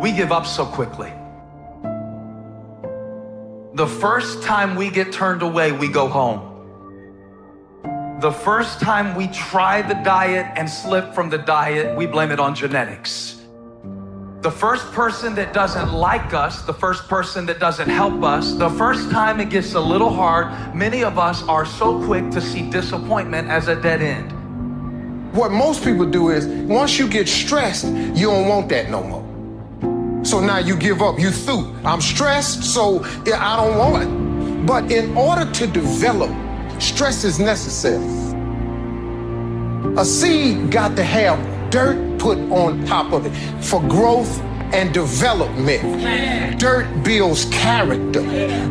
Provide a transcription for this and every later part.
We give up so quickly. The first time we get turned away, we go home. The first time we try the diet and slip from the diet, we blame it on genetics. The first person that doesn't like us, the first person that doesn't help us, the first time it gets a little hard, many of us are so quick to see disappointment as a dead end. What most people do is, once you get stressed, you don't want that no more. So now you give up, you through. I'm stressed, so I don't want it. But in order to develop, stress is necessary. A seed got to have dirt put on top of it for growth and development. Dirt builds character.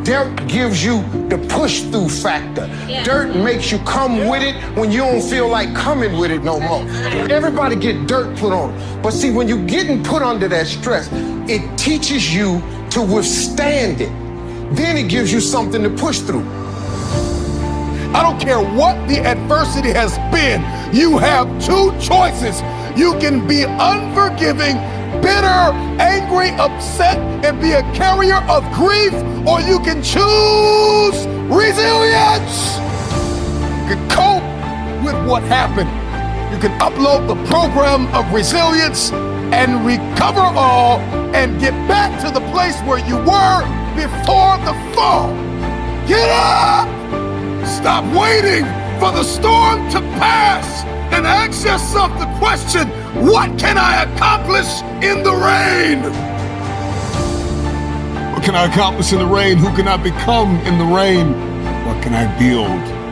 Dirt gives you the push-through factor. Dirt makes you come with it when you don't feel like coming with it no more. Everybody get dirt put on. But see, when you're getting put under that stress, it teaches you to withstand it. Then it gives you something to push through. I don't care what the adversity has been. You have two choices. You can be unforgiving, bitter, angry, upset, and be a carrier of grief, or you can choose resilience. You can cope with what happened. You can upload the program of resilience and recover all and get back to the place where you were before the fall. Get up! Stop waiting for the storm to pass and ask yourself the question, what can I accomplish in the rain? What can I accomplish in the rain? Who can I become in the rain? What can I build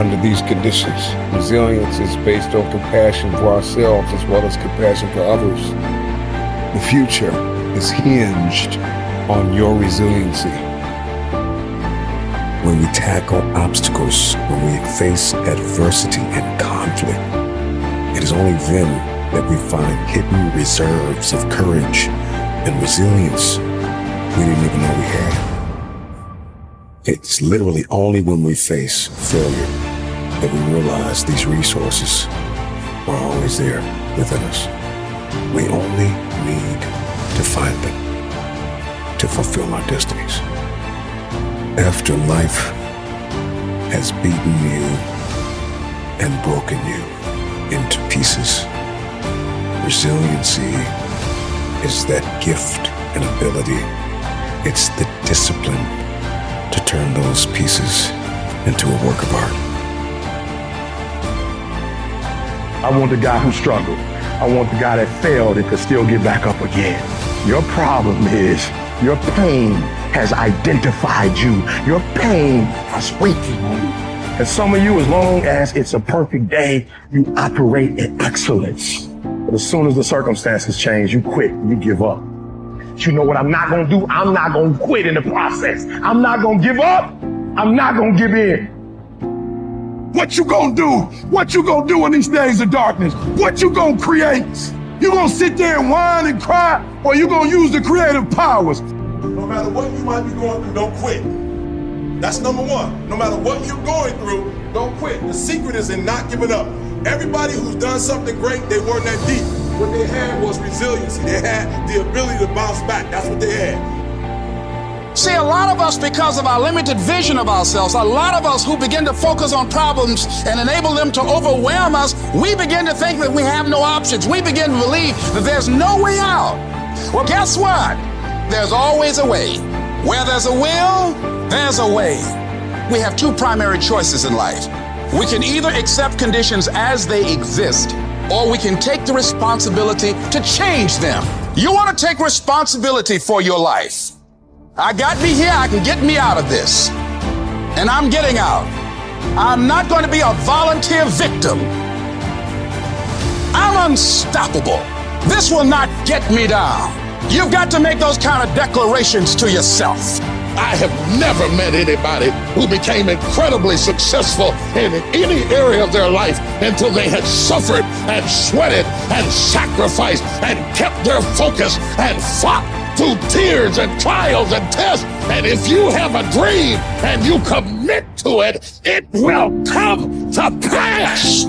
under these conditions? Resilience is based on compassion for ourselves as well as compassion for others. The future is hinged on your resiliency. When we tackle obstacles, when we face adversity and conflict, it is only then that we find hidden reserves of courage and resilience we didn't even know we had. It's literally only when we face failure that we realize these resources are always there within us. We only need to find them to fulfill our destinies. After life has beaten you and broken you into pieces, resiliency is that gift and ability. It's the discipline to turn those pieces into a work of art. I want the guy who struggled. I want the guy that failed and could still get back up again. Your problem is your pain has identified you. Your pain has waited on you. And some of you, as long as it's a perfect day, you operate in excellence. But as soon as the circumstances change, you quit, you give up. But you know what I'm not gonna do? I'm not gonna quit in the process. I'm not gonna give up. I'm not gonna give in. What you gonna do? What you gonna do in these days of darkness? What you gonna create? You gonna sit there and whine and cry, or you gonna use the creative powers? No matter what you might be going through, don't quit. That's number one. No matter what you're going through, don't quit. The secret is in not giving up. Everybody who's done something great, they weren't that deep. What they had was resiliency. They had the ability to bounce back. That's what they had. See, a lot of us, because of our limited vision of ourselves, a lot of us who begin to focus on problems and enable them to overwhelm us, we begin to think that we have no options. We begin to believe that there's no way out. Well, guess what? There's always a way. Where there's a will, there's a way. We have two primary choices in life. We can either accept conditions as they exist, or we can take the responsibility to change them. You want to take responsibility for your life. I got me here, I can get me out of this. And I'm getting out. I'm not going to be a volunteer victim. I'm unstoppable. This will not get me down. You've got to make those kind of declarations to yourself. I have never met anybody who became incredibly successful in any area of their life until they had suffered and sweated and sacrificed and kept their focus and fought through tears and trials and tests. And if you have a dream and you commit to it, it will come to pass.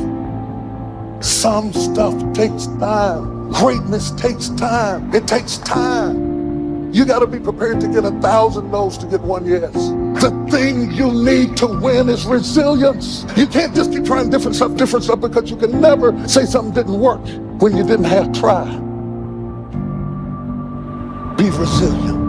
Some stuff takes time. Greatness takes time. It takes time. You got to be prepared to get 1,000 no's to get one yes. The thing you need to win is resilience. You can't just keep trying different stuff, because you can never say something didn't work when you didn't have try. Be resilient.